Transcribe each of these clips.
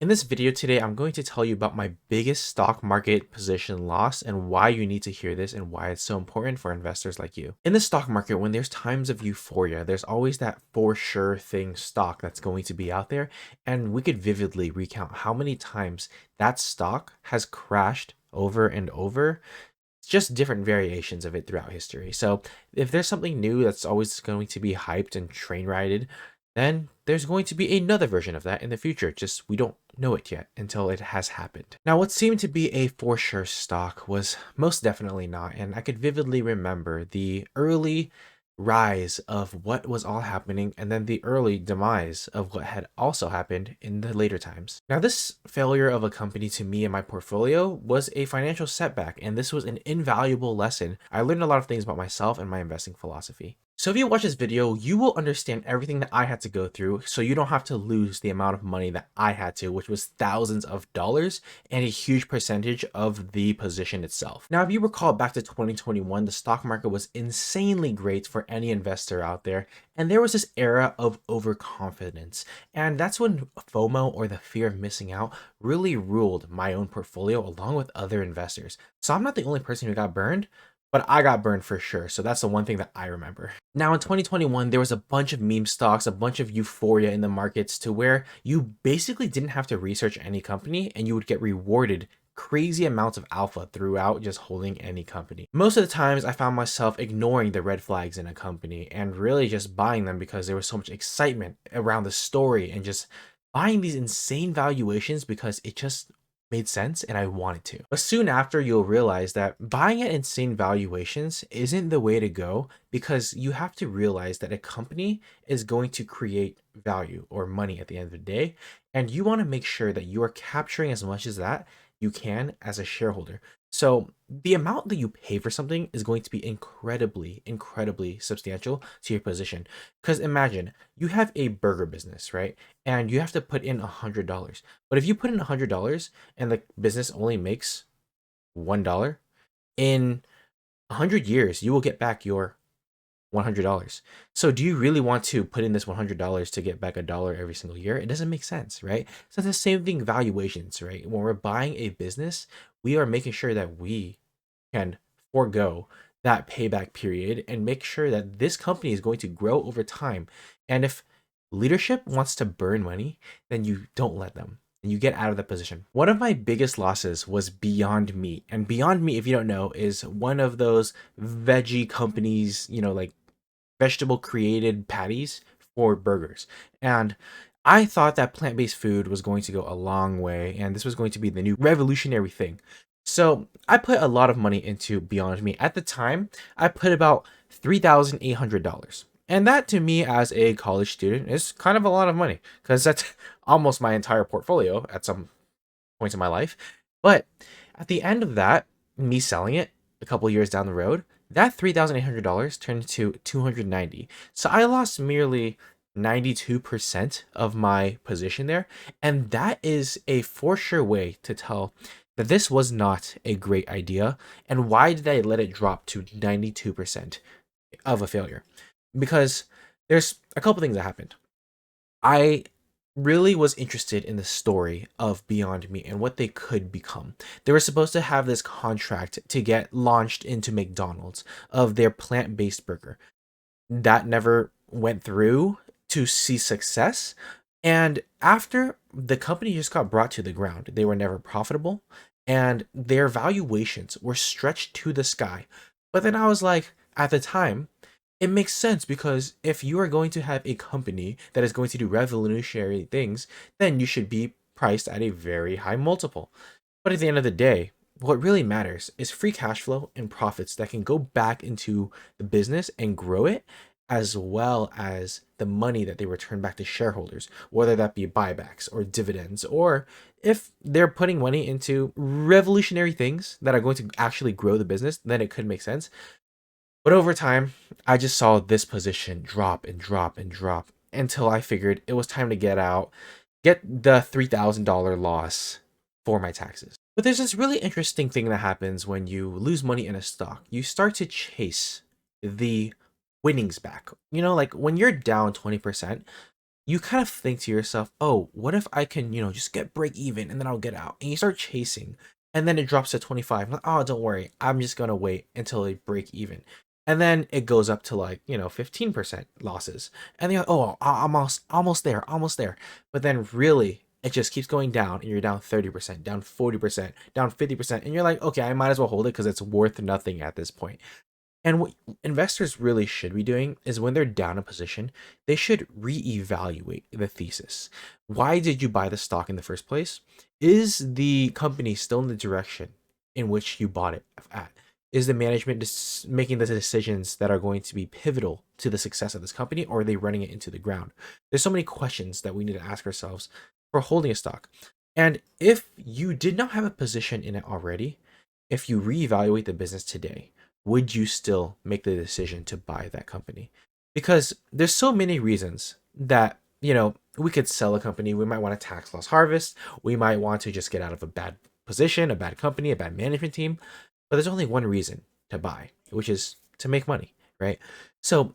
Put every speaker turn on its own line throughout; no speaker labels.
In this video today, I'm going to tell you about my biggest stock market position loss and why you need to hear this and why it's so important for investors like you. In the stock market, when there's times of euphoria, there's always that for sure thing stock that's going to be out there. And we could vividly recount how many times that stock has crashed over and over. It's just different variations of it throughout history. So if there's something new that's always going to be hyped and train rided, then there's going to be another version of that in the future. Just we don't know it yet until it has happened. Now, what seemed to be a for sure stock was most definitely not, and I could vividly remember the early rise of what was all happening and then the early demise of what had also happened in the later times. Now, this failure of a company to me and my portfolio was a financial setback, and this was an invaluable lesson. I learned a lot of things about myself and my investing philosophy. So if you watch this video, you will understand everything that I had to go through so you don't have to lose the amount of money that I had to, which was thousands of dollars and a huge percentage of the position itself. Now, if you recall back to 2021, the stock market was insanely great for any investor out there. And there was this era of overconfidence. And that's when FOMO, or the fear of missing out, really ruled my own portfolio along with other investors. So I'm not the only person who got burned, but I got burned for sure. So that's the one thing that I remember. Now in 2021, there was a bunch of meme stocks, a bunch of euphoria in the markets to where you basically didn't have to research any company and you would get rewarded crazy amounts of alpha throughout just holding any company. Most of the times I found myself ignoring the red flags in a company and really just buying them because there was so much excitement around the story and just buying these insane valuations because it just made sense and I wanted to. But soon after, you'll realize that buying at insane valuations isn't the way to go because you have to realize that a company is going to create value or money at the end of the day. And you want to make sure that you are capturing as much as that you can as a shareholder. So the amount that you pay for something is going to be incredibly, incredibly substantial to your position. Because imagine you have a burger business, right? And you have to put in $100. But if you put in $100 and the business only makes $1, in 100 years, you will get back your $100. So do you really want to put in this $100 to get back a dollar every single year? It doesn't make sense, right? So it's the same thing, valuations, right? When we're buying a business, we are making sure that we can forego that payback period and make sure that this company is going to grow over time. And if leadership wants to burn money, then you don't let them and you get out of the position. One of my biggest losses was Beyond Meat. And Beyond Meat, if you don't know, is one of those veggie companies, like vegetable created patties for burgers. And I thought that plant-based food was going to go a long way and this was going to be the new revolutionary thing. So I put a lot of money into Beyond Meat. At the time, I put about $3,800. And that to me as a college student is kind of a lot of money because that's almost my entire portfolio at some points in my life. But at the end of that, me selling it a couple years down the road, that $3,800 turned into 290. So I lost merely 92% of my position there. And that is a for sure way to tell that this was not a great idea. And why did I let it drop to 92% of a failure? Because there's a couple things that happened. I really was interested in the story of Beyond Meat and what they could become. They were supposed to have this contract to get launched into McDonald's of their plant-based burger. That never went through to see success. And after the company just got brought to the ground, they were never profitable and their valuations were stretched to the sky. But then I was like, at the time, it makes sense because if you are going to have a company that is going to do revolutionary things, then you should be priced at a very high multiple. But at the end of the day, what really matters is free cash flow and profits that can go back into the business and grow it, as well as the money that they return back to shareholders, whether that be buybacks or dividends, or if they're putting money into revolutionary things that are going to actually grow the business, then it could make sense. But over time, I just saw this position drop and drop and drop until I figured it was time to get out, get the $3,000 loss for my taxes. But there's this really interesting thing that happens when you lose money in a stock. You start to chase the winnings back. Like when you're down 20%, you kind of think to yourself, oh, what if I can, just get break even and then I'll get out? And you start chasing and then it drops to 25. Like, oh, don't worry. I'm just going to wait until they break even. And then it goes up to like, 15% losses. And you're like, oh, almost there, almost there. But then really, it just keeps going down and you're down 30%, down 40%, down 50%. And you're like, okay, I might as well hold it because it's worth nothing at this point. And what investors really should be doing is when they're down a position, they should reevaluate the thesis. Why did you buy the stock in the first place? Is the company still in the direction in which you bought it at? Is the management making the decisions that are going to be pivotal to the success of this company, or are they running it into the ground? There's so many questions that we need to ask ourselves for holding a stock. And if you did not have a position in it already, if you reevaluate the business today, would you still make the decision to buy that company? Because there's so many reasons that, we could sell a company. We might want a tax loss harvest. We might want to just get out of a bad position, a bad company, a bad management team. But there's only one reason to buy, which is to make money, right? So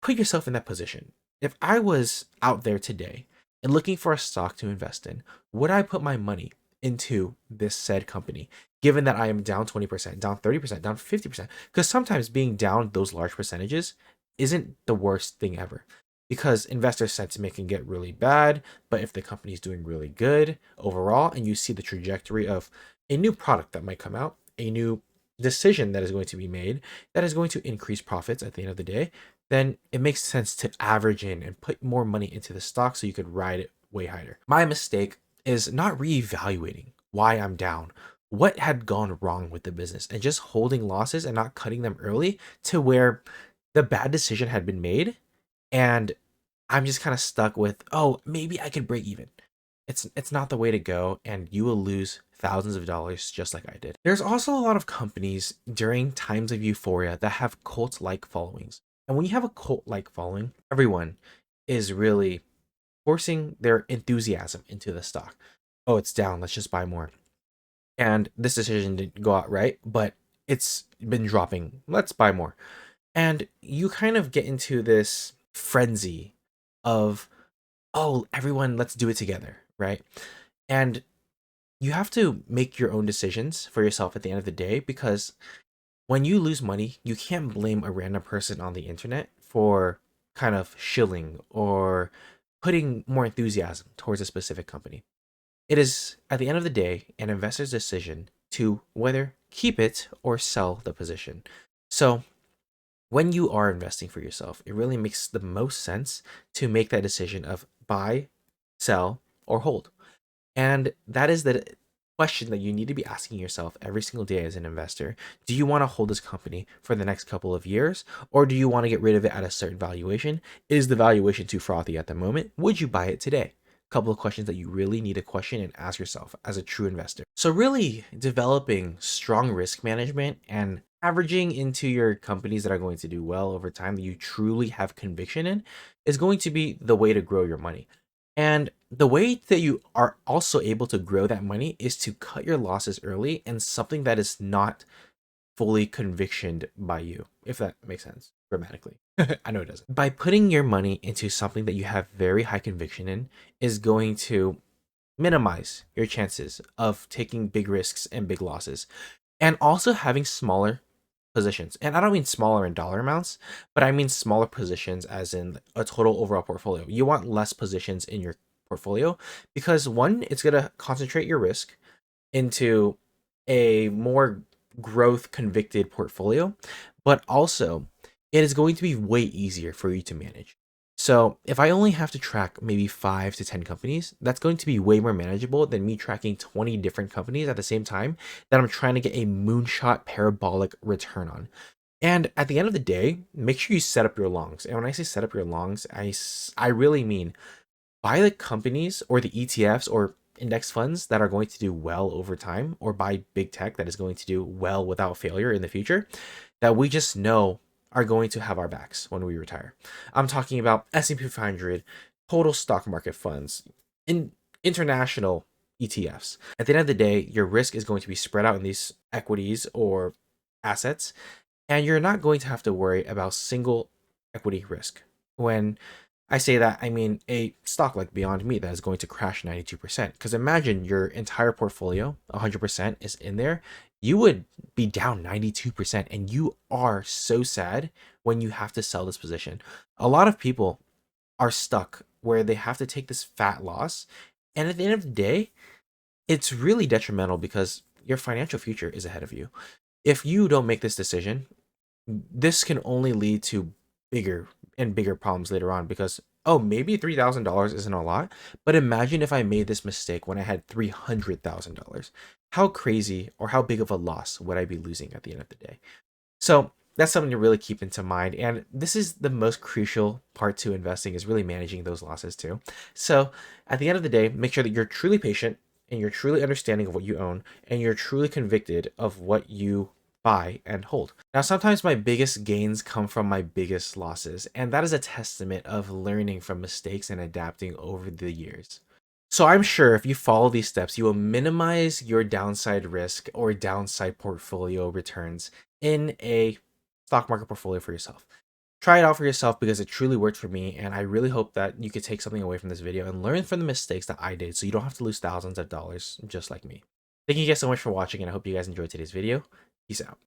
put yourself in that position. If I was out there today and looking for a stock to invest in, would I put my money into this said company, given that I am down 20%, down 30%, down 50%? Because sometimes being down those large percentages isn't the worst thing ever. Because investor sentiment can get really bad, but if the company is doing really good overall, and you see the trajectory of a new product that might come out, a new decision that is going to be made that is going to increase profits at the end of the day, then it makes sense to average in and put more money into the stock so you could ride it way higher. My mistake is not reevaluating why I'm down, what had gone wrong with the business, and just holding losses and not cutting them early to where the bad decision had been made and I'm just kind of stuck with, oh, maybe I could break even. It's not the way to go, and you will lose thousands of dollars just like I did. There's also a lot of companies during times of euphoria that have cult-like followings. And when you have a cult-like following, everyone is really forcing their enthusiasm into the stock. Oh, it's down, let's just buy more. And this decision didn't go out right, but it's been dropping. Let's buy more. And you kind of get into this frenzy of, oh, everyone, let's do it together, right? And you have to make your own decisions for yourself at the end of the day, because when you lose money, you can't blame a random person on the internet for kind of shilling or putting more enthusiasm towards a specific company. It is, at the end of the day, an investor's decision to whether keep it or sell the position. So when you are investing for yourself, it really makes the most sense to make that decision of buy, sell, or hold. And that is the question that you need to be asking yourself every single day as an investor. Do you want to hold this company for the next couple of years, or do you want to get rid of it at a certain valuation? Is the valuation too frothy at the moment? Would you buy it today? Couple of questions that you really need to question and ask yourself as a true investor. So really developing strong risk management and averaging into your companies that are going to do well over time that you truly have conviction in is going to be the way to grow your money. And the way that you are also able to grow that money is to cut your losses early and something that is not fully convictioned by you, if that makes sense grammatically. I know it doesn't. By putting your money into something that you have very high conviction in is going to minimize your chances of taking big risks and big losses, and also having smaller positions. And I don't mean smaller in dollar amounts, but I mean smaller positions as in a total overall portfolio. You want less positions in your portfolio because one, it's going to concentrate your risk into a more growth convicted portfolio, but also it is going to be way easier for you to manage. So if I only have to track maybe 5 to 10 companies, that's going to be way more manageable than me tracking 20 different companies at the same time that I'm trying to get a moonshot parabolic return on. And at the end of the day, make sure you set up your longs. And when I say set up your longs, I really mean buy the companies or the ETFs or index funds that are going to do well over time, or buy big tech that is going to do well without failure in the future, that we just know are going to have our backs when we retire. I'm talking about S&P 500, total stock market funds, international ETFs. At the end of the day, your risk is going to be spread out in these equities or assets, and you're not going to have to worry about single equity risk. When I say that, I mean a stock like Beyond Meat that is going to crash 92%. Because imagine your entire portfolio, 100% is in there. You would be down 92%, and you are so sad when you have to sell this position. A lot of people are stuck where they have to take this fat loss. And at the end of the day, it's really detrimental because your financial future is ahead of you. If you don't make this decision, this can only lead to bigger and bigger problems later on because oh, maybe $3,000 isn't a lot, but imagine if I made this mistake when I had $300,000. How crazy or how big of a loss would I be losing at the end of the day? So that's something to really keep into mind. And this is the most crucial part to investing, is really managing those losses too. So at the end of the day, make sure that you're truly patient and you're truly understanding of what you own and you're truly convicted of what you buy and hold. Now, sometimes my biggest gains come from my biggest losses, and that is a testament of learning from mistakes and adapting over the years. So I'm sure if you follow these steps, you will minimize your downside risk or downside portfolio returns in a stock market portfolio for yourself. Try it out for yourself because it truly worked for me, and I really hope that you could take something away from this video and learn from the mistakes that I did so you don't have to lose thousands of dollars just like me. Thank you guys so much for watching, and I hope you guys enjoyed today's video. Peace out.